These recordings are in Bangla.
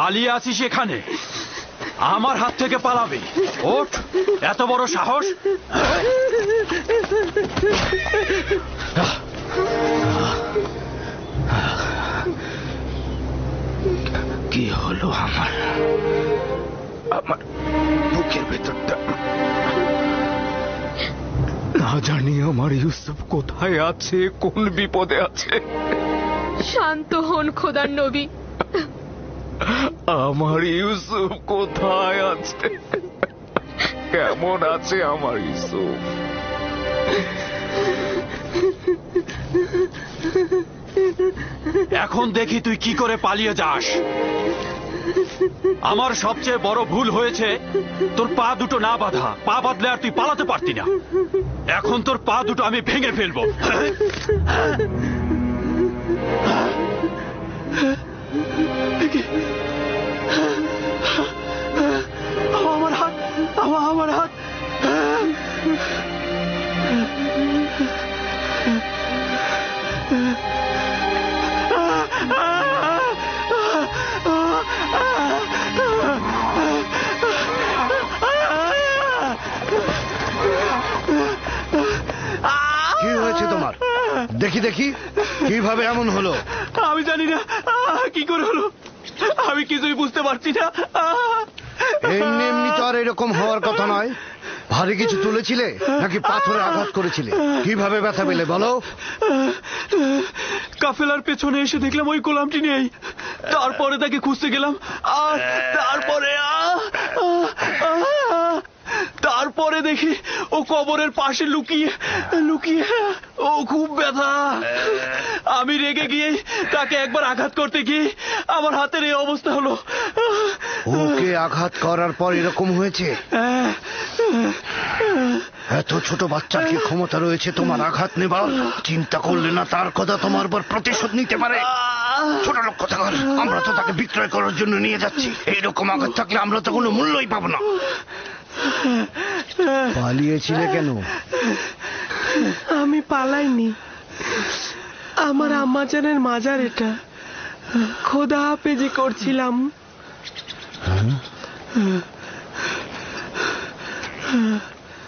পালিয়ে আছিস এখানে, আমার হাত থেকে পালাবি? ওঠ, এত বড় সাহস! কি হলো আমার বুকের ভেতরটা? না জানি আমার ইউসুফ কোথায় আছে, কোন বিপদে আছে। শান্ত হন খোদার নবী। আমার ইউসুফ কোথায় আছে? কেমন আছে আমার ইউসুফ? এখন দেখি তুই কি করে পালিয়ে যাস। আমার সবচেয়ে বড় ভুল হয়েছে তোর পা দুটো না বাঁধা। পা বাঁধলে আর তুই পালাতে পারতি না। এখন তোর পা দুটো আমি ভেঙে ফেলবো। আমার হাত, আমার হাত। কি হয়েছে তোমার? দেখি দেখি কিভাবে এমন হলো। আমি জানি না কি করে হলো, আমি কিছুই বুঝতে পারছি না। এমনি এমনি তো আর এরকম হওয়ার কথা নয়। ভারী কিছু তুলেছিলে নাকি পাথরে আঘাত করেছিলে? কিভাবে ব্যথা পেলে বলো। কাফেলার পেছনে এসে দেখলাম ওই গোলামটি নেই। তারপরে তাকে খুঁজতে গেলাম, আর তারপরে দেখি ও কবরের পাশে লুকিয়ে লুকিয়ে। ও খুব ব্যথা। আমি রেগে গিয়ে তাকে একবার আঘাত করতে গিয়ে আমার হাতের এই অবস্থা হলো। ওকে আঘাত করার পর এরকম হয়েছে? এত ছোট বাচ্চার কি ক্ষমতা রয়েছে তোমার আঘাত নেবার? চিন্তা করলে না তার কথা তোমার উপর প্রতিশোধ নিতে পারে? ছোট লোক কোথাকার, আমরা তো তাকে বিক্রয় করার জন্য নিয়ে যাচ্ছি। এইরকম আঘাত থাকলে আমরা তো কোনো মূল্যই পাবো না। পালিয়েছিলে কেন? আমি পালাইনি, আমার আম্মাজানের মাজার এটা। খোদা হাফেজি করছিলাম।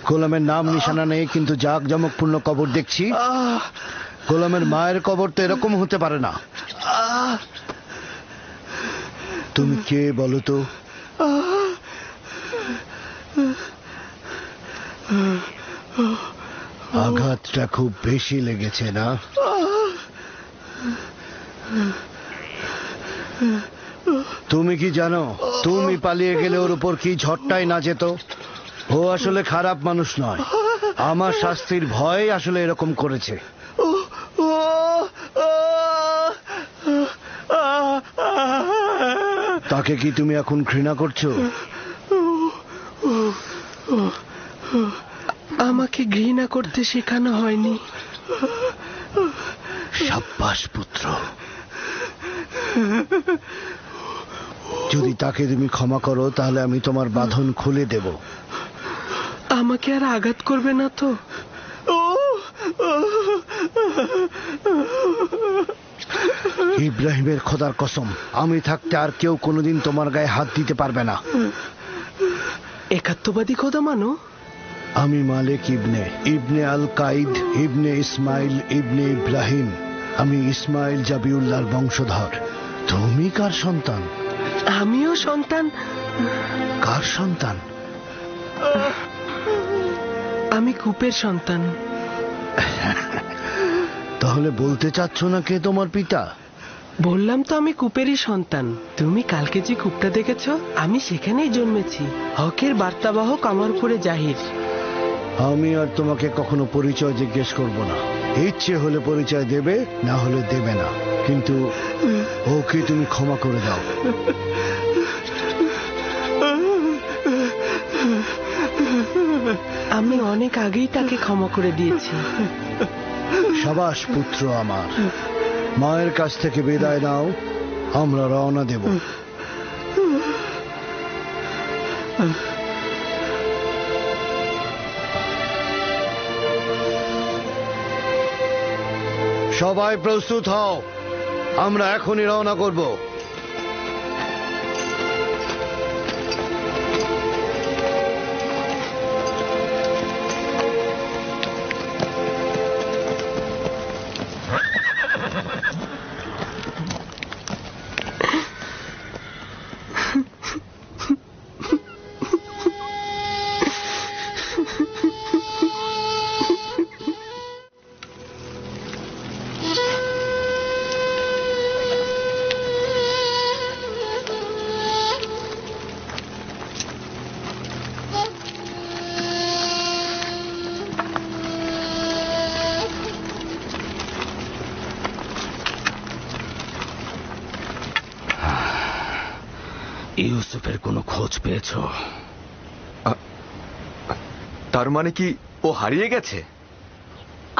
গোলামের নাম নিশানা নেই, কিন্তু জাঁকজমকপূর্ণ কবর দেখছি। গোলামের মায়ের কবর তো এরকম হতে পারে না। তুমি কে বলো তো? আঘাতটা খুব বেশি লেগেছে না? তুমি কি জানো তুমি পালিয়ে গেলে ওর উপর কি ঝড়টাই না যেত? ও আসলে খারাপ মানুষ নয়, আমার শাস্তির ভয় আসলে এরকম করেছে। তাকে কি তুমি এখন ঘৃণা করছো? আমাকে ঘৃণা করতে শেখানো হয়নি। সাব্বাস পুত্র। যদি তাকে তুমি ক্ষমা করো তাহলে আমি তোমার বাঁধন খুলে দেব। আমাকে আর আঘাত করবে না তো? ইব্রাহিমের খোদার কসম, আমি থাকতে আর কেউ কোনোদিন তোমার গায়ে হাত দিতে পারবে না। একাত্মবাদী খোদা মানো? আমি মালিক ইবনে ইবনে আল কাইদ ইবনে ইসমাইল ইবনে ইব্রাহিম। আমি ইসমাইল জাবিউল্লাহর বংশধর। তুমি কার সন্তান? আমিও সন্তান। কার সন্তান? আমি কূপের সন্তান। তাহলে বলতে চাচ্ছ না কে তোমার পিতা? বললাম তো আমি কূপেরই সন্তান। তুমি কালকে যে কূপটা দেখেছ, আমি সেখানেই জন্মেছি। হকের বার্তাবাহক আমার উপরে জাহির। আমি আর তোমাকে কখনো পরিচয় জিজ্ঞেস করব না। ইচ্ছে হলে পরিচয় দেবে, না হলে দেবে না, কিন্তু ওকে তুমি ক্ষমা করে দাও। আমি অনেক আগেই তাকে ক্ষমা করে দিয়েছি। সাবাস পুত্র আমার। মায়ের কাছ থেকে বিদায় নাও, আমরা রওনা দেব। সবাই প্রস্তুত হও, আমরা এখনই রওনা করব। ইউসুফের কোনো খোঁজ পেয়েছো? তার মানে কি ও হারিয়ে গেছে?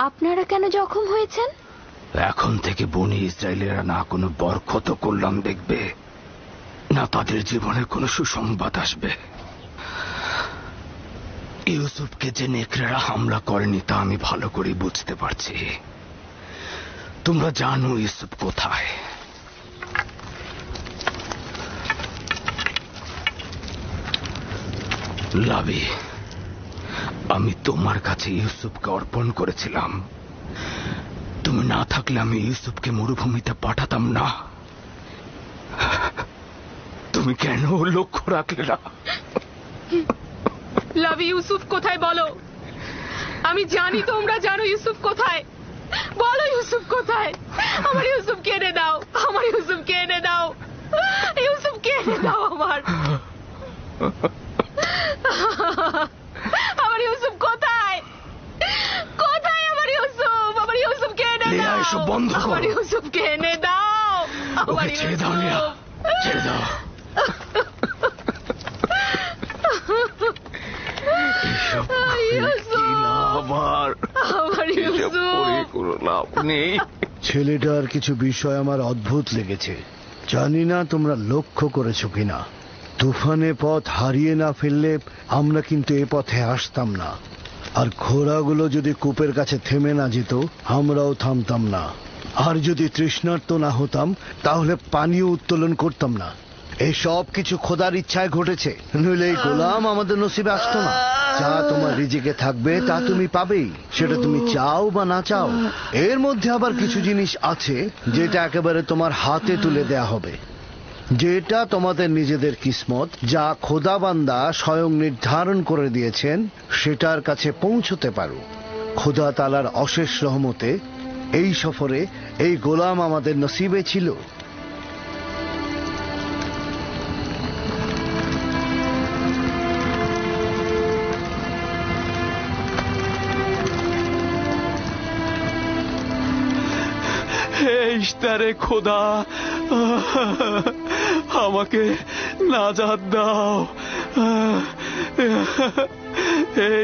আপনারা কেন জখম হয়েছেন? এখন থেকে বনি ইসরায়েলেরা না কোনো বরকত কল্যাণ দেখবে, না তাদের জীবনে কোনো সুসংবাদ আসবে। ইউসুফকে যে নেকড়েরা হামলা করেনি তা আমি ভালো করে বুঝতে পারছি। তোমরা জানো ইউসুফ কোথায়। লাবি, আমি তোমার কাছে ইউসুফকে অর্পণ করেছিলাম। তুমি না থাকলে আমি ইউসুফকে মরুভূমিতে পাঠাতাম না। তুমি কেন লক্ষ্য রাখলে না? লাভি, ইউসুফ কোথায় বলো? আমি জানি তোমরা জানো ইউসুফ কোথায়। বলো ইউসুফ কোথায়? আমার ইউসুফকে এনে দাও, আমার ইউসুফকে এনে দাও, ইউসুফকে এনে দাও আমার। আমার ইউসুফ কোথায়? কোথায় আমার ইউসুফ? আমার ইউসুফকে এনে দাও। এসব বন্ধ করো। আমার ইউসুফকে এনে দাও। আমার ওকে ছেড়ে দাও লিয়া, ছেড়ে দাও। এসব কি লাভ আর? আমার ইউসুফ। কোনো লাভ নেই। ছেলেটার কিছু বিষয় আমার অদ্ভুত লেগেছে। জানি না তোমরা লক্ষ্য করেছো কিনা। তুফানে পথ হারিয়ে না ফেললে আমরা কিন্তু এ পথে আসতাম না, আর ঘোড়াগুলো যদি কূপের কাছে থেমে না যেত আমরাও থামতাম না। আর যদি তৃষ্ণার্ত না হতাম তাহলে পানীয় উত্তোলন করতাম না। এই সব কিছু খোদার ইচ্ছায় ঘটেছে, নইলে এই গোলাম আমাদের নসিবে আসতো না। যা তোমার রিজিকে থাকবে তা তুমি পাবেই, সেটা তুমি চাও বা না চাও। এর মধ্যে আবার কিছু জিনিস আছে যেটা একেবারে তোমার হাতে তুলে দেয়া হবে, যেটা তোমাদের নিজেদের কিসমত, যা খোদাবান্দা স্বয়ং নির্ধারণ করে দিয়েছেন সেটার কাছে পৌঁছতে পারো। খোদা তাআলার অশেষ রহমতে এই সফরে এই গোলাম আমাদের নসিবে ছিল। ইশতারে খোদা, আমাকে নাজাত দাও।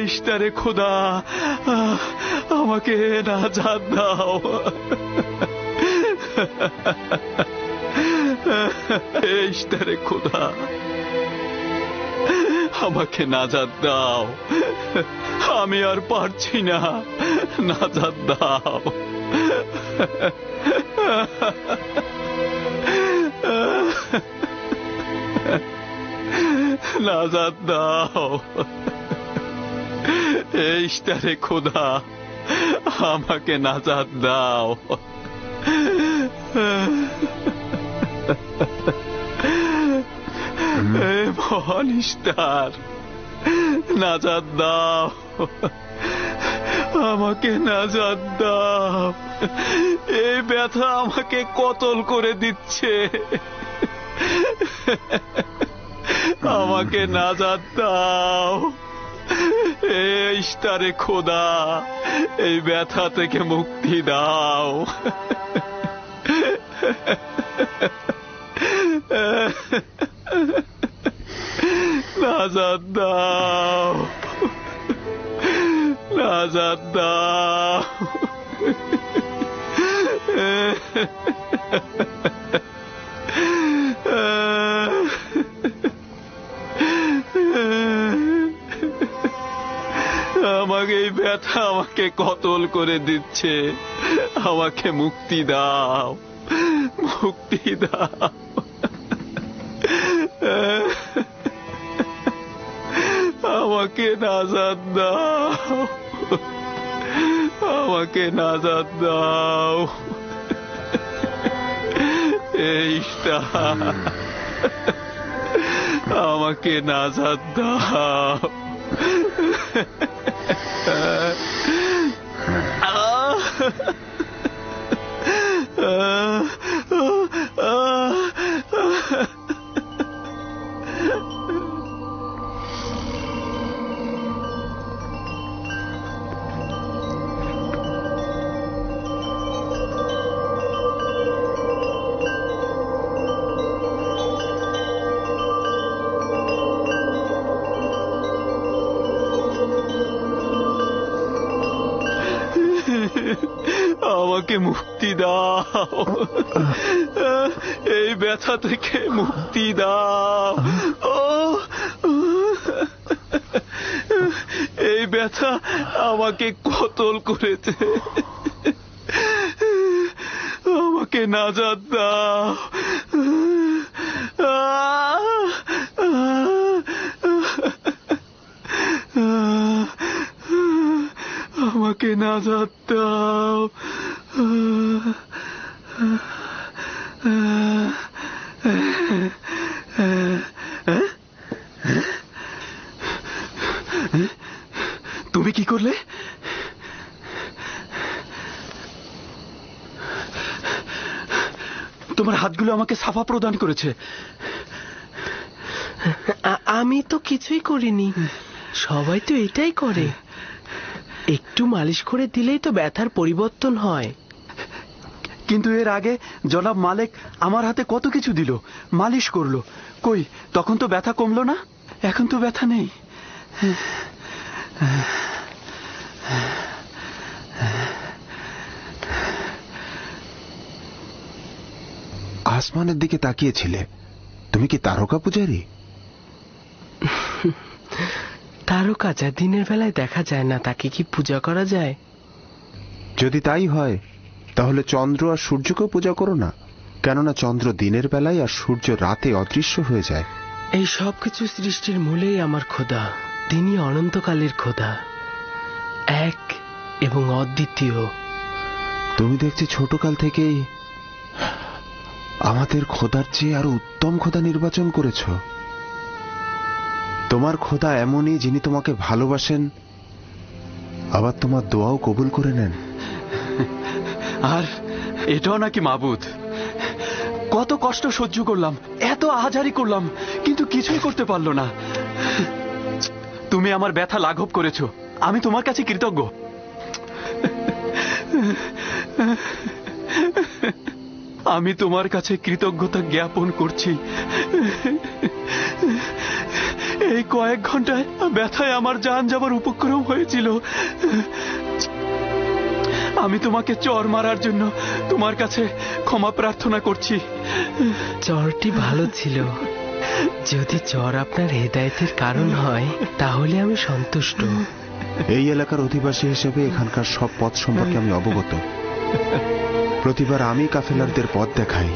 ইশতারে খোদা, আমাকে নাজাত দাও। ইশতারে খোদা, আমাকে নাজাত দাও। আমি আর পারছি না, নাজাত দাও। নাজাত দাও। ইশতারে খোদা, আমাকে নাজাত দাও। মহান ইশতার, নাজাত দাও, আমাকে নাজাত দাও। এই ব্যথা আমাকে কতল করে দিচ্ছে। আমাকে নাজাত দাও। ইশতারে খোদা, এই ব্যথা থেকে মুক্তি দাও। নাজাত দাও, নাজাত দাও। আমাকে এই ব্যথা আমাকে কতল করে দিচ্ছে। আমাকে মুক্তি দাও, মুক্তি দাও। আমাকে নাজাত দাও, আমাকে নাজাত দাও। এইটা আমাকে নাজাত দাও। আমাকে মুক্তি দাও, এই ব্যথা থেকে মুক্তি দাও। এই ব্যথা আমাকে কতল করেছে, আমাকে নাজাত দাও। আমাকে নাজাত দাও। তুমি কি করলে? তোমার হাতগুলো আমাকে সাফা প্রদান করেছে। আমি তো কিছুই করিনি, সবাই তো এটাই করে। একটু মালিশ করে দিলেই তো ব্যথার পরিবর্তন হয়। কিন্তু এর আগে জনাব মালিক আমার হাতে কত কিছু দিল, মালিশ করলো, কই তখন তো ব্যথা কমলো না? এখন তো ব্যথা নেই। আসমানের দিকে তাকিয়েছিলে, তুমি কি তারকা পূজারী? তারকা যা দিনের বেলায় দেখা যায় না, তাকে কি পূজা করা যায়? যদি তাই হয় তাহলে চন্দ্র আর সূর্যকেও পূজা করো না, কেননা চন্দ্র দিনের বেলায় আর সূর্য রাতে অদৃশ্য হয়ে যায়। এই সব কিছু সৃষ্টির মূলেই আমার খোদা, তিনি অনন্তকালের খোদা, এক এবং অদ্বিতীয়। তুমি দেখছি ছোটকাল থেকেই আমাদের খোদার চেয়ে আরো উত্তম খোদা নির্বাচন করেছ। তোমার খোদা এমনই, যিনি তোমাকে ভালোবাসেন, আবার তোমার দোয়াও কবুল করে নেন। আর এটাও নাকি মাবুদ? কত কষ্ট সহ্য করলাম, এত আহাজারি করলাম, কিন্তু কিছুই করতে পারলো না। তুমি আমার ব্যথা লাঘব করেছো, আমি তোমার কাছে কৃতজ্ঞ। আমি তোমার কাছে কৃতজ্ঞতা জ্ঞাপন করছি। এই কয়েক ঘন্টায় ব্যথায় আমার জান যাবার উপক্রম হয়েছিল। আমি তোমাকে চর মারার জন্য তোমার কাছে ক্ষমা প্রার্থনা করছি। চরটি ভালো ছিল, যদি চর আপনার হেদায়েতের কারণ হয় তাহলে আমি সন্তুষ্ট। এই এলাকার অধিবাসী হিসেবে এখানকার সব পথ সম্পর্কে আমি অবগত। প্রতিবার আমি কাফেলারদের পথ দেখাই,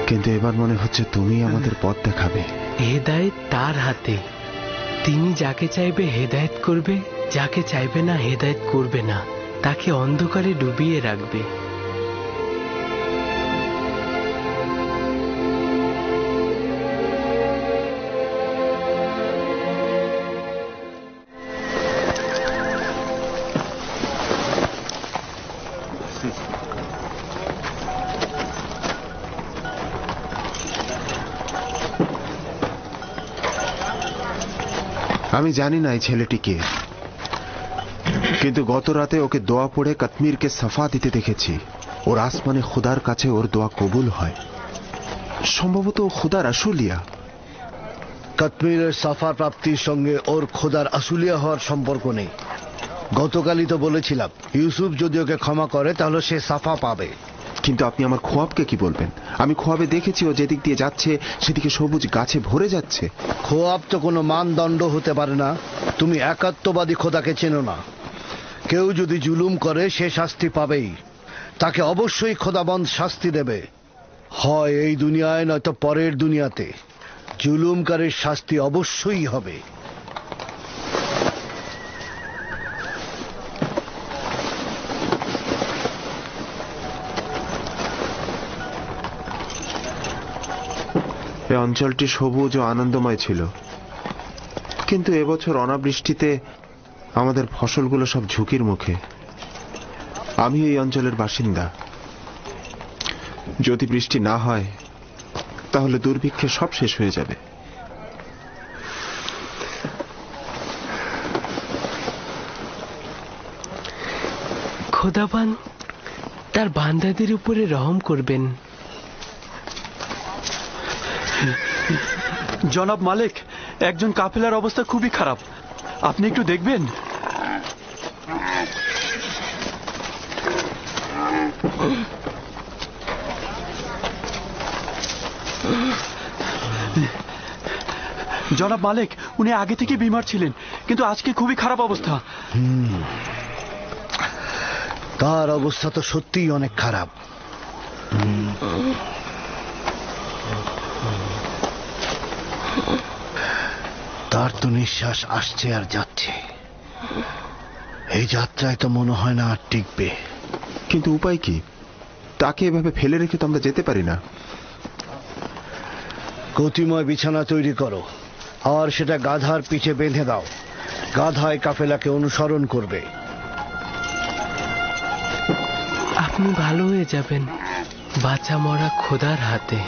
কিন্তু এবার মনে হচ্ছে তুমি আমাদের পথ দেখাবে। হেদায়েত তার হাতে, তিনি যাকে চাইবে হেদায়েত করবে, যাকে চাইবে না হেদায়েত করবে না, তাকে অন্ধকারে ডুবিয়ে রাখবে। আমি জানি না এই ছেলেটিকে, কিন্তু গত রাতে ওকে দোয়া পড়ে কাশ্মীরকে সাফা দিতে দেখেছি। ওর আসমানে খুদার কাছে ওর দোয়া কবুল হয়। সম্ভবত ও খুদার আশুলিয়া। কাশ্মীরের সাফা প্রাপ্তির সঙ্গে ওর খোদার আসুলিয়া হওয়ার সম্পর্ক নেই। গতকালই তো বলেছিলাম, ইউসুফ যদি ওকে ক্ষমা করে তাহলে সে সাফা পাবে। কিন্তু আপনি আমার খোয়াবকে কি বলবেন? আমি খোয়াবে দেখেছি ও যেদিক দিয়ে যাচ্ছে সেদিকে সবুজ গাছে ভরে যাচ্ছে। খোয়াব তো কোনো মানদণ্ড হতে পারে না। তুমি একাত্মবাদী খোদাকে চেনো না। কেউ যদি জুলুম করে সে শাস্তি পাবেই, তাকে অবশ্যই খোদাবন্ধ শাস্তি দেবে, হয় এই দুনিয়ায় নয়তো পরের দুনিয়াতে। জুলুমকারীর শাস্তি অবশ্যই হবে। এই অঞ্চলটি সবুজ ও আনন্দময় ছিল, কিন্তু এবছর অনাবৃষ্টিতে আমাদের ফসলগুলো সব ঝুঁকির মুখে। আমি এই অঞ্চলের বাসিন্দা। যদি বৃষ্টি না হয় তাহলে দুর্ভিক্ষে সব শেষ হয়ে যাবে। খোদাবান তার বান্দাদের উপরে রহম করবেন। জনাব মালিক, একজন কাফেলার অবস্থা খুবই খারাপ, আপনি একটু দেখবেন? জনাব মালিক, উনি আগে থেকে বিমার ছিলেন, কিন্তু আজকে খুবই খারাপ অবস্থা। তার অবস্থা তো সত্যিই অনেক খারাপ। তার তো নিঃশ্বাস আসছে আর যাচ্ছে। এই যাত্রায় তো মনে হয় না আর টিকবে। কিন্তু উপায় কি? তাকে এভাবে ফেলে রেখে তো আমরা যেতে পারি না। গতিময় বিছানা তৈরি করো আর সেটা গাধার পিঠে বেঁধে দাও। গাধায় কাফেলাকে অনুসরণ করবে। আপনি ভালো হয়ে যাবেন বাঁচা মরা খোদার হাতে।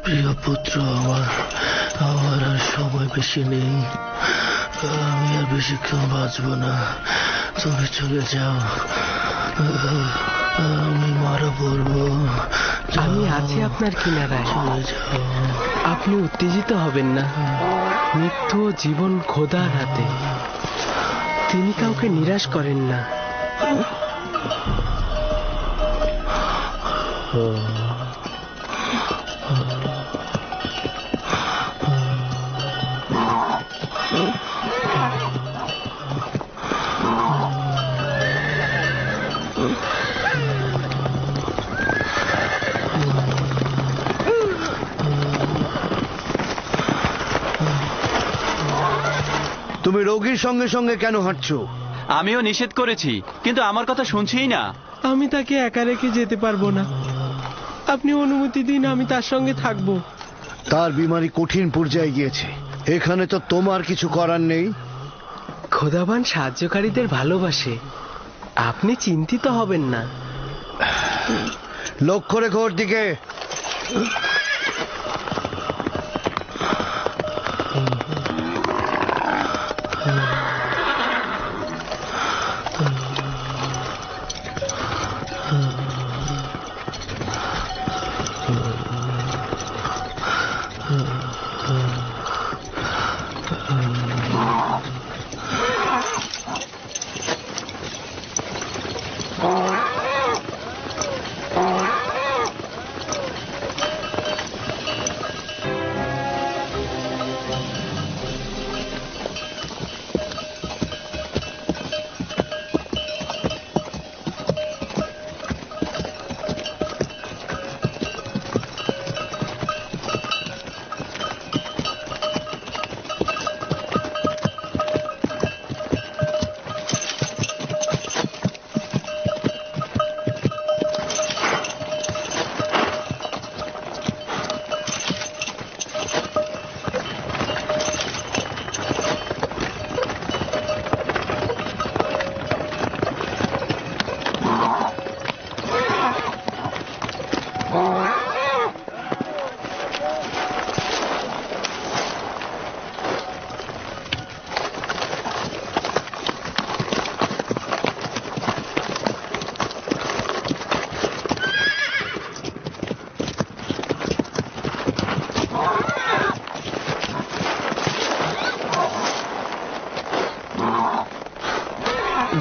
প্রিয় পুত্র আমার, আমার আর সময় বেশি নেই। আমি আর বেশিক্ষণ বাঁচব না। তুমি চলে যাও, আমি মারা পড়বো। আমি আছি আপনার কিনারায়। চলে যাও। আপনি উত্তেজিত হবেন না। মৃত্যু ও জীবন খোদার হাতে। তিনি কাউকে নিরাশ করেন না। তুমি রোগীর সঙ্গে সঙ্গে কেন হাঁটছো? আমিও নিষেধ করেছি, কিন্তু আমার কথা শুনছেই না। আমি তাকে একা রেখে যেতে পারবো না। আপনি অনুমতি দিন, আমি তার সঙ্গে থাকবো। তার বিমারি কঠিন পর্যায়ে গিয়েছে। এখানে তো তোমার কিছু করার নেই। খোদাবান সাহায্যকারীদের ভালোবাসে। আপনি চিন্তিত হবেন না। লক্ষ্য রেখো ওর দিকে।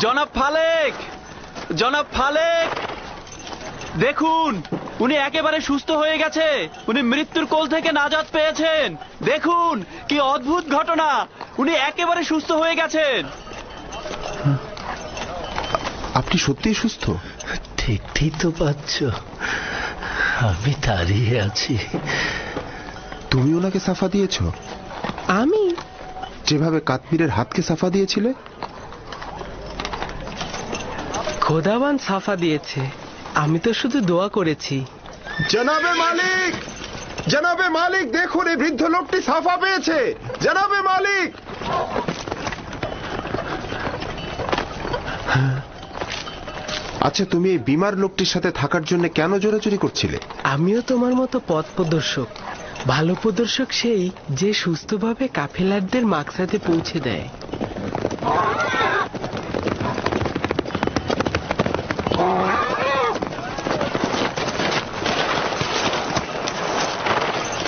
জনাব ফালেক, জনাব ফালেক, দেখুন উনি একেবারে সুস্থ হয়ে গেছে। উনি মৃত্যুর কোল থেকে নাজাত পেয়েছেন। দেখুন কি অদ্ভুত ঘটনা, উনি একেবারে সুস্থ হয়ে গেছেন। আপনি সত্যিই সুস্থ? দেখতেই তো পাচ্ছ, আমি দাঁড়িয়ে আছি। তুমি ওনাকে সাফা দিয়েছ? আমি যেভাবে কাশ্মীরের হাতকে সাফা দিয়েছিলে? খোদাবান সাফা দিয়েছে, আমি তো শুধু দোয়া করেছি। জনাবে মালিক, জনাবে মালিক, দেখুন এই বৃদ্ধ লোকটি সাফা পেয়েছে। জনাবে মালিক, আচ্ছা, তুমি এই বিমার লোকটির সাথে থাকার জন্য কেন জোরাজুরি করছিলে? আমিও তোমার মতো পথ প্রদর্শক। ভালো প্রদর্শক সেই যে সুস্থভাবে কাফেলারদের মাকসাদে পৌঁছে দেয়।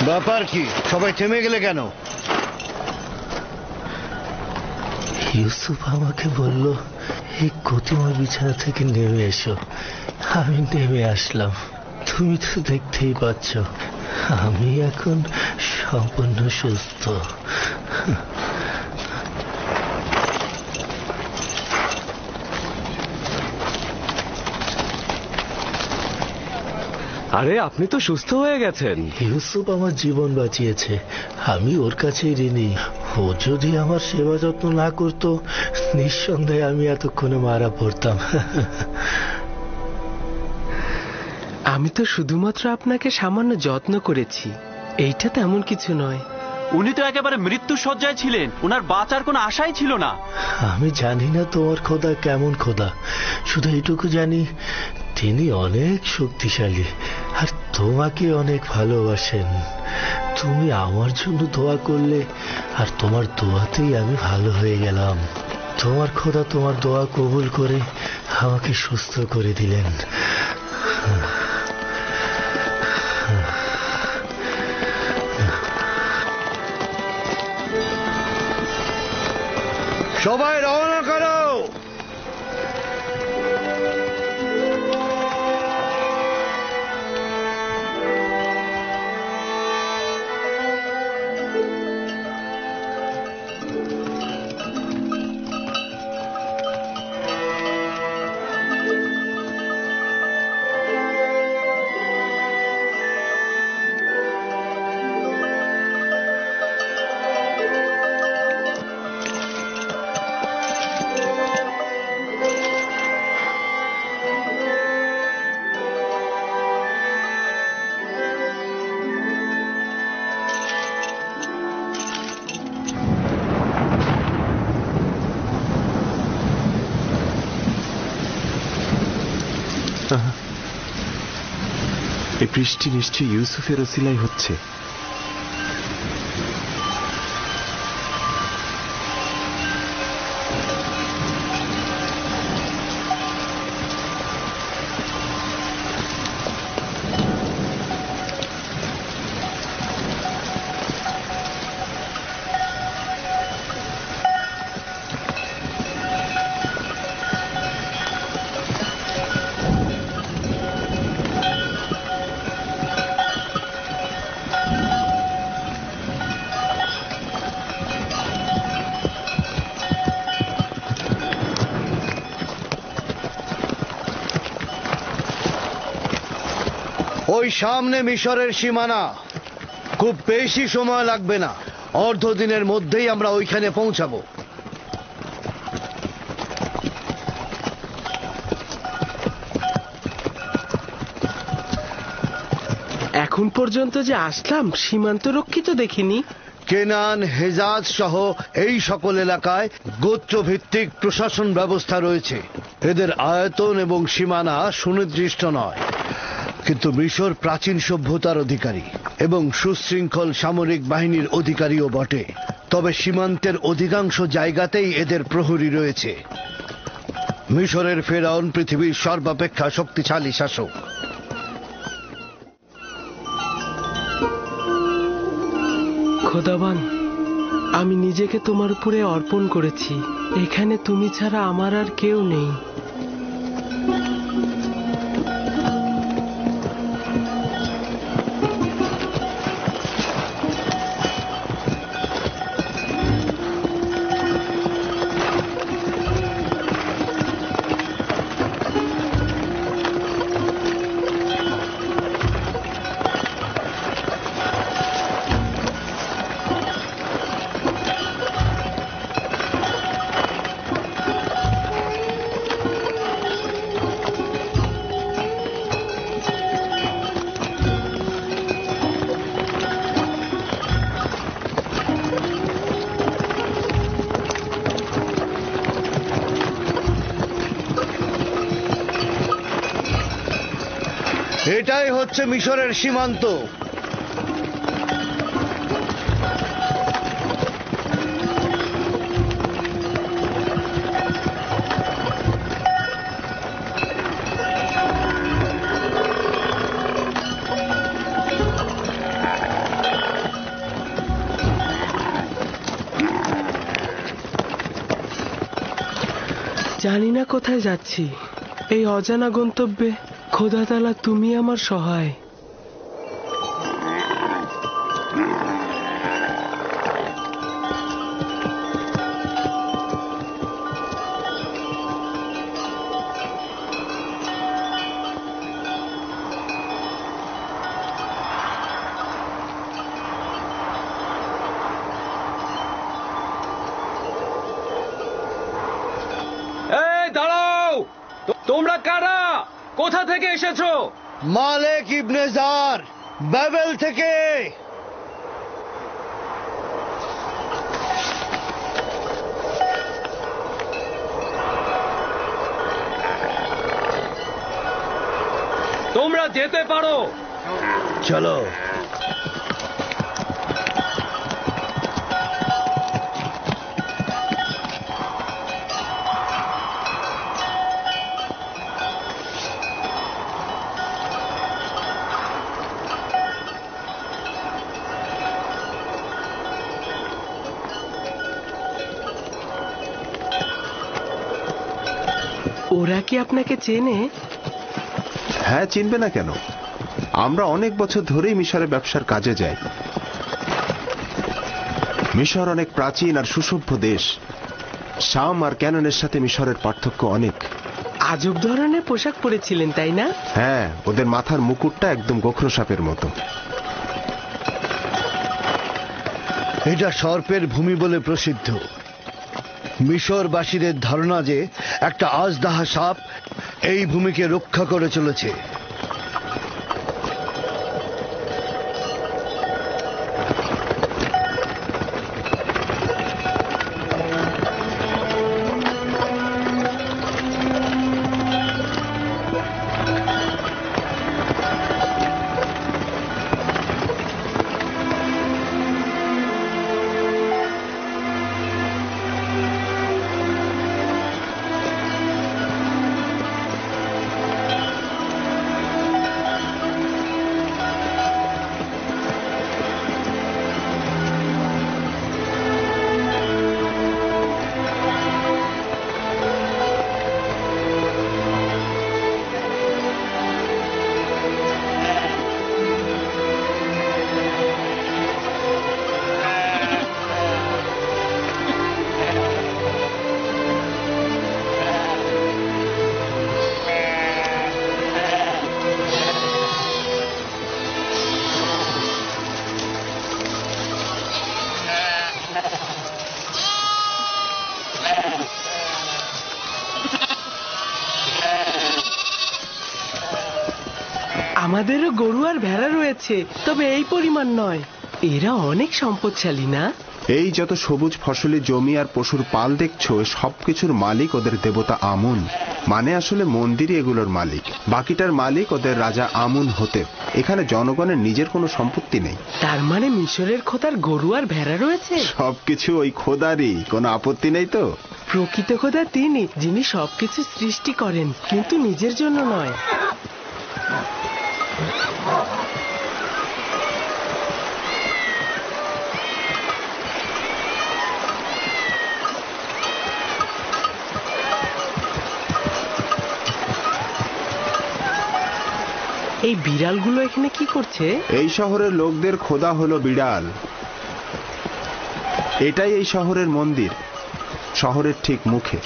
ব্যাপার কি? সবাই থেমে গেলে কেন? ইউসুফ আমাকে বলল এই গতিময় বিছানা থেকে নেমে এসো। আমি নেমে আসলাম। তুমি তো দেখতেই পাচ্ছ আমি এখন সম্পূর্ণ সুস্থ। আরে, আপনি তো সুস্থ হয়ে গেছেন। ইউসুফ আমার জীবন বাঁচিয়েছে, আমি ওর কাছেই ঋণী। ও যদি আমার সেবা যত্ন না করতো নিঃসন্দেহে আমি এতক্ষণে মারা পড়তাম। আমি তো শুধুমাত্র আপনাকে সামান্য যত্ন করেছি, এইটা তেমন কিছু নয়। উনি তো একেবারে মৃত্যু শয্যায় ছিলেন, ওনার বাঁচার কোনো আশাই ছিল না। আমি জানি না তোমার খোদা কেমন খোদা, শুধু এইটুকু জানি তিনি অনেক শক্তিশালী আর তোমাকে অনেক ভালোবাসেন। তুমি আমার জন্য দোয়া করলে আর তোমার দোয়াতেই আমি ভালো হয়ে গেলাম। তোমার খোদা তোমার দোয়া কবুল করে আমাকে সুস্থ করে দিলেন। সবাই রওনা করো। এই বৃষ্টি নিশ্চয়ই ইউসুফের ওসিলাই হচ্ছে। ওই সামনে মিশরের সীমানা, খুব বেশি সময় লাগবে না, অর্ধ দিনের মধ্যেই আমরা ওইখানে পৌঁছাবো। এখন পর্যন্ত যে আসলাম সীমান্ত রক্ষিত দেখিনি। কেনান, হেজাজ সহ এই সকল এলাকায় গোত্রভিত্তিক প্রশাসন ব্যবস্থা রয়েছে। এদের আয়তন এবং সীমানা সুনির্দিষ্ট নয়, কিন্তু মিশর প্রাচীন সভ্যতার অধিকারী এবং সুশৃঙ্খল সামরিক বাহিনীর অধিকারীও বটে। তবে সীমান্তের অধিকাংশ জায়গাতেই এদের প্রহরী রয়েছে। মিশরের ফেরাউন পৃথিবীর সর্বাপেক্ষা শক্তিশালী শাসক। খোদাবান, আমি নিজেকে তোমার উপরে অর্পণ করেছি। এখানে তুমি ছাড়া আমার আর কেউ নেই। এটাই হচ্ছে মিশরের সীমান্ত। জানি না কোথায় যাচ্ছি, এই অজানা গন্তব্যে খোদা তাআলা তুমি আমার সহায়। দাঁড়াও, তোমরা কারা? কোথা থেকে এসেছো? মালেক ইবনে জার, বাবেল থেকে। তোমরা যেতে পারো। চলো। ওরা কি আপনাকে চেনে? হ্যাঁ, চিনবে না কেন? আমরা অনেক বছর ধরেই মিশরে ব্যবসার কাজে যাই। মিশর অনেক প্রাচীন আর সুসভ্য দেশ। শাম আর ক্যাননের সাথে মিশরের পার্থক্য অনেক। আজব ধরনের পোশাক পরেছিলেন, তাই না? হ্যাঁ, ওদের মাথার মুকুটটা একদম গোখরো সাপের মতো। এটা সর্পের ভূমি বলে প্রসিদ্ধ। মিশরবাসীদের ধারণা যে একটা আজদাহা সাপ এই ভূমিকে রক্ষা করে চলেছে। আমাদেরও গরু আর ভেড়া রয়েছে, তবে এই পরিমাণ নয়। এরা অনেক সম্পদশালী, না? এই যত সবুজ ফসলি জমি আর পশুর পাল দেখছো, সবকিছুর মালিক ওদের দেবতা আমুন। মানে আসলে মন্দিরই এগুলোর মালিক। বাকিটার মালিক ওদের রাজা আমুন হতে। এখানে জনগণের নিজের কোনো সম্পত্তি নেই। তার মানে মিশরের খোদার গরু আর ভেড়া রয়েছে? সবকিছু ওই খোদারই, কোনো আপত্তি নেই তো? প্রকৃত খোদা তিনি, যিনি সবকিছু সৃষ্টি করেন, কিন্তু নিজের জন্য নয়। এই বিড়ালগুলো এখানে কি করছে? এই শহরের লোকদের খোদা হলো বিড়াল। এটাই এই শহরের মন্দির, শহরের ঠিক মুখে।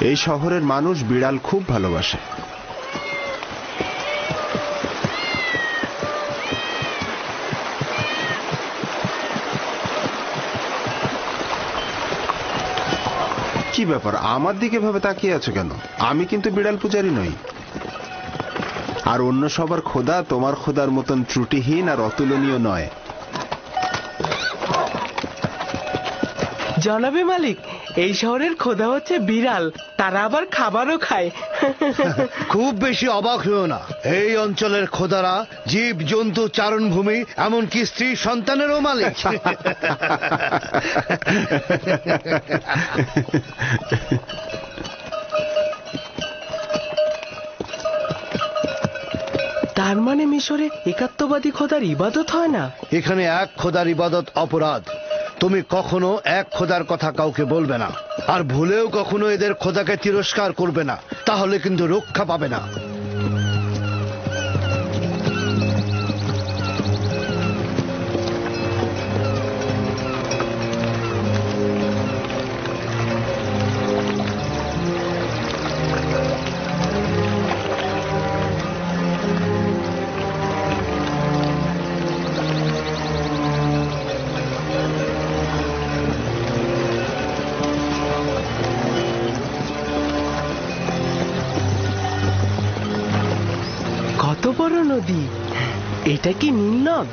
এই শহরের মানুষ বিড়াল খুব ভালোবাসে। কি ব্যাপার, আমার দিকে ভাবে তাকিয়ে আছো কেন? আমি কিন্তু বিড়াল পূজারী নই। আর অন্য সবার খোদা তোমার খোদার মতন ত্রুটিহীন আর অতুলনীয় নয়। জনাবে মালিক, এই শহরের খোদা হচ্ছে বিড়াল, তারা আবার খাবারও খায়। খুব বেশি অবাক হয়েও না, এই অঞ্চলের খোদারা জীব জন্তু চারণভূমি এমনকি স্ত্রী সন্তানেরও মালিক। তার মানে মিশরে একাত্মবাদী খোদার ইবাদত হয় না? এখানে এক খোদার ইবাদত অপরাধ। তুমি কখনো এক খোদার কথা কাউকে বলবে না, আর ভুলেও কখনো এদের খোদাকে তিরস্কার করবে না, তাহলে কিন্তু রক্ষা পাবে না। কত বড় নদী! এটা কি নীল নদ?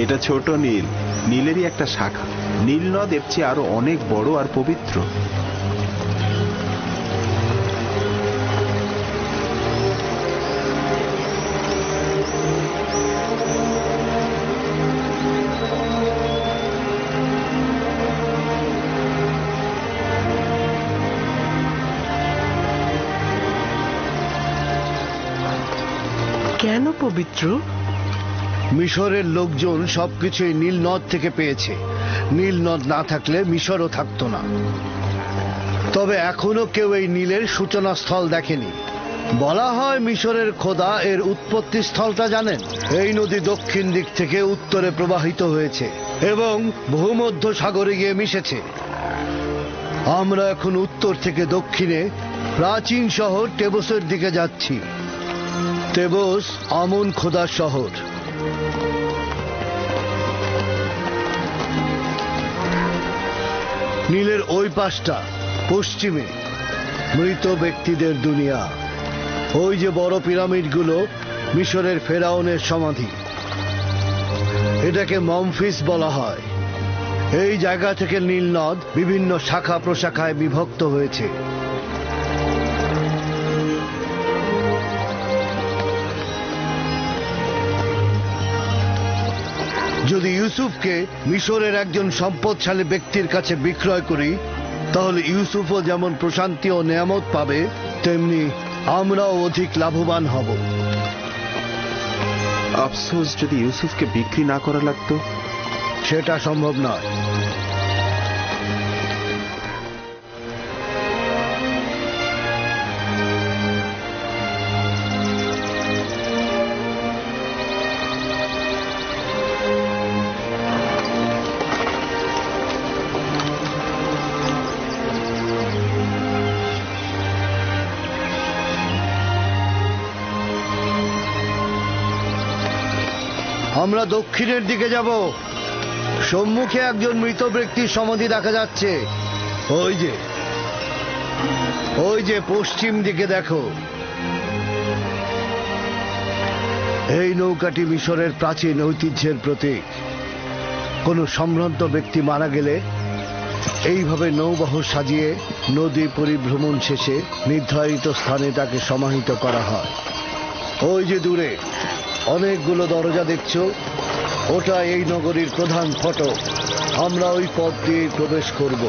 এটা ছোট নীল, নীলেরই একটা শাখা। নীল নদ এর চেয়ে আরো অনেক বড় আর পবিত্র। কেন পবিত্র? মিশরের লোকজন সবকিছুই নীল নদ থেকে পেয়েছে। নীল নদ না থাকলে মিশরও থাকতো না। তবে এখনো কেউ এই নীলের সূচনা স্থল দেখেনি। বলা হয় মিশরের খোদা এর উৎপত্তি স্থলটা জানেন। এই নদী দক্ষিণ দিক থেকে উত্তরে প্রবাহিত হয়েছে এবং ভূমধ্য সাগরে গিয়ে মিশেছে। আমরা এখন উত্তর থেকে দক্ষিণে প্রাচীন শহর টেবসের দিকে যাচ্ছি। টেবস আমন খোদার শহর। নীলের ওই পাশটা পশ্চিমে মৃত ব্যক্তিদের দুনিয়া। ওই যে বড় পিরামিডগুলো মিশরের ফেরাউনের সমাধি। এটাকে মমফিস বলা হয়। এই জায়গা থেকে নীল নদ বিভিন্ন শাখা প্রশাখায় বিভক্ত হয়েছে। যদি ইউসুফকে মিশরের একজন সম্পদশালী ব্যক্তির কাছে বিক্রয় করি, তাহলে ইউসুফও যেমন প্রশান্তি ও নেয়ামত পাবে, তেমনি আমরাও অধিক লাভবান হব। আফসোস, যদি ইউসুফকে বিক্রি না করা লাগতো। সেটা সম্ভব নয়। আমরা দক্ষিণের দিকে যাব। সম্মুখে একজন মৃত ব্যক্তির সমাধি দেখা যাচ্ছে। ওই যে পশ্চিম দিকে দেখো। এই নৌকাটি মিশরের প্রাচীন ঐতিহ্যের প্রতীক। কোন সম্ভ্রান্ত ব্যক্তি মারা গেলে এইভাবে নৌবহর সাজিয়ে নদী পরিভ্রমণ শেষে নির্ধারিত স্থানে তাকে সমাহিত করা হয়। ওই যে দূরে অনেকগুলো দরজা দেখছো, ওটা এই নগরীর প্রধান ফটক। আমরা ওই পথ দিয়ে প্রবেশ করব।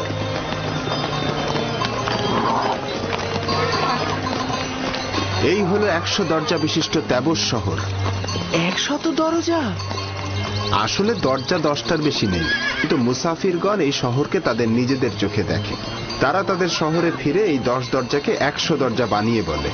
এই হলো 100 দরজা বিশিষ্ট তেবস শহর। 100 দরজা? আসলে দরজা 10টার বেশি নেই, কিন্তু মুসাফিরগণ এই শহরকে তাদের নিজেদের চোখে দেখে। তারা তাদের শহরে ফিরে এই 10 দরজাকে 100 দরজা বানিয়ে বলে।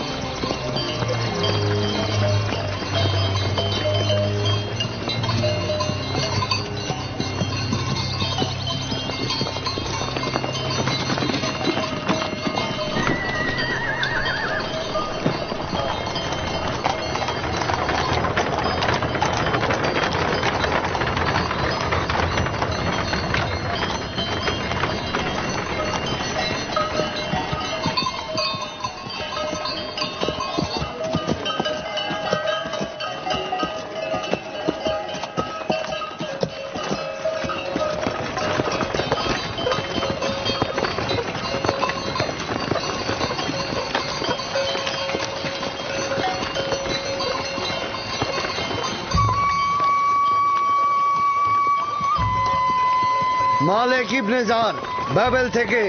মালিক ইবনে জার, বাবেল থেকে।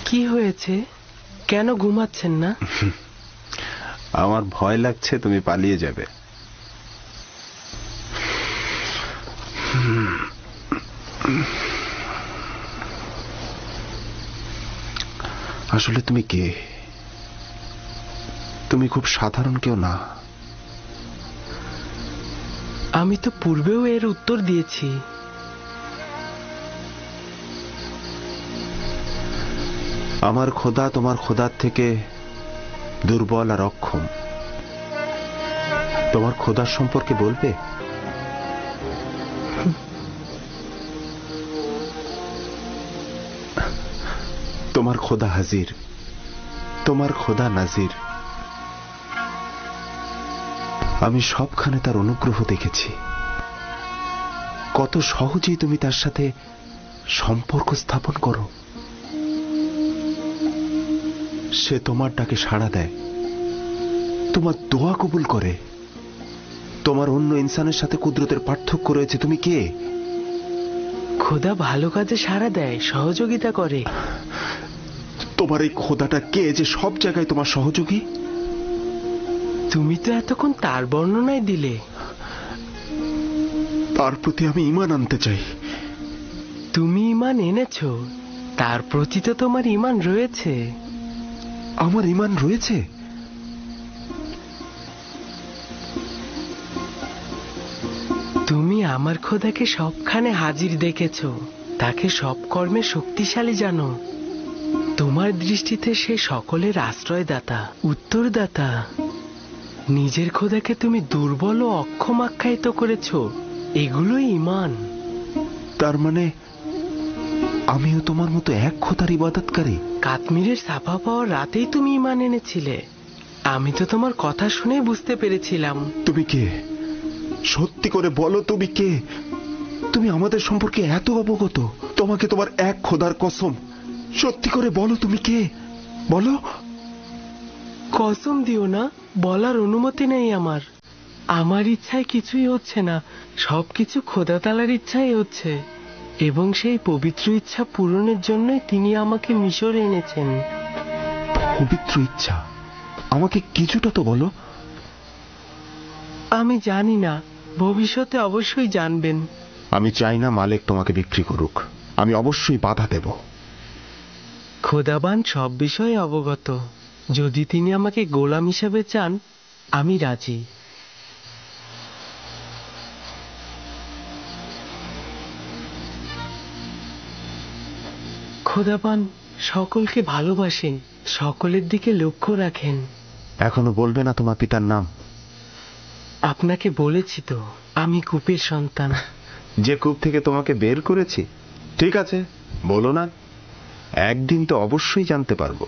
কি হয়েছে? কেন ঘুমাচ্ছেন না? আমার ভয় লাগছে তুমি পালিয়ে যাবে। আসলে তুমি কে? তুমি খুব সাধারণ কেউ না। আমি তো পূর্বেও এর উত্তর দিয়েছি। আমার খোদা তোমার খোদার থেকে দুর্বল আর অক্ষম। তোমার খোদার সম্পর্কে বলবে? তোমার খোদা হাজির, তোমার খোদা নাজির। আমি সবখানে তার অনুগ্রহ দেখেছি। কত সহজেই তুমি তার সাথে সম্পর্ক স্থাপন করো। সে তোমার ডাকে সাড়া দেয়, তোমার দোয়া কবুল করে। তোমার অন্য ইনসানের সাথে কুদরতের পার্থক্য রয়েছে। তুমি কে? খোদা ভালো কাজে সাড়া দেয়, সহযোগিতা করে। তোমার এই খোদাটা কে যে সব জায়গায় তোমার সহযোগী? তুমি তো এতক্ষণ তার বর্ণনায় দিলে। তার প্রতি আমি ঈমান আনতে চাই। তুমি ঈমান এনেছো, তার প্রতি তো তোমার ঈমান রয়েছে। আমার ঈমান রয়েছে? তুমি আমার খোদাকে সবখানে হাজির দেখেছো, তাকে সব কর্মে শক্তিশালী জানো। তোমার দৃষ্টিতে সে সকলের আশ্রয়দাতা, উত্তরদাতা। নিজের খোদাকে তুমি দুর্বল ও অক্ষম আখ্যায়িত করেছো, এগুলোই ঈমান। তার মানে আমিও তোমার মতো এক খোদার ইবাদতকারী? কাশ্মীরের ছাপা পাওয়ার রাতেই তুমি ঈমান এনেছিলে। আমি তো তোমার কথা শুনেই বুঝতে পেরেছিলাম। তুমি কে? সত্যি করে বলো, তুমি কে? তুমি আমাদের সম্পর্কে এত অবগত। তোমাকে তোমার এক খোদার কসম, সত্যি করে বলো তুমি কে? বলো। কসম দিও না, বলার অনুমতি নেই আমার। আমার ইচ্ছায় কিছুই হচ্ছে না, সবকিছু খোদা তাআলার ইচ্ছাই হচ্ছে, এবং সেই পবিত্র ইচ্ছা পূরণের জন্যই তিনি আমাকে মিশরে এনেছেন। পবিত্র ইচ্ছা? আমাকে কিছুটা তো বলো। আমি জানি না, ভবিষ্যতে অবশ্যই জানবেন। আমি চাই না মালিক তোমাকে বিক্রি করুক। আমি অবশ্যই বাধা দেব। খোদাবান সব বিষয়ে অবগত। যদি তিনি আমাকে গোলাম হিসেবে চান, আমি রাজি। খোদাবান সকলকে ভালোবাসেন, সকলের দিকে লক্ষ্য রাখেন। এখনো বলবে না তোমার পিতার নাম? আপনাকে বলেছি তো, আমি কূপের সন্তান। যে কূপ থেকে তোমাকে বের করেছি? ঠিক আছে, বলো না। একদিন তো অবশ্যই জানতে পারবো।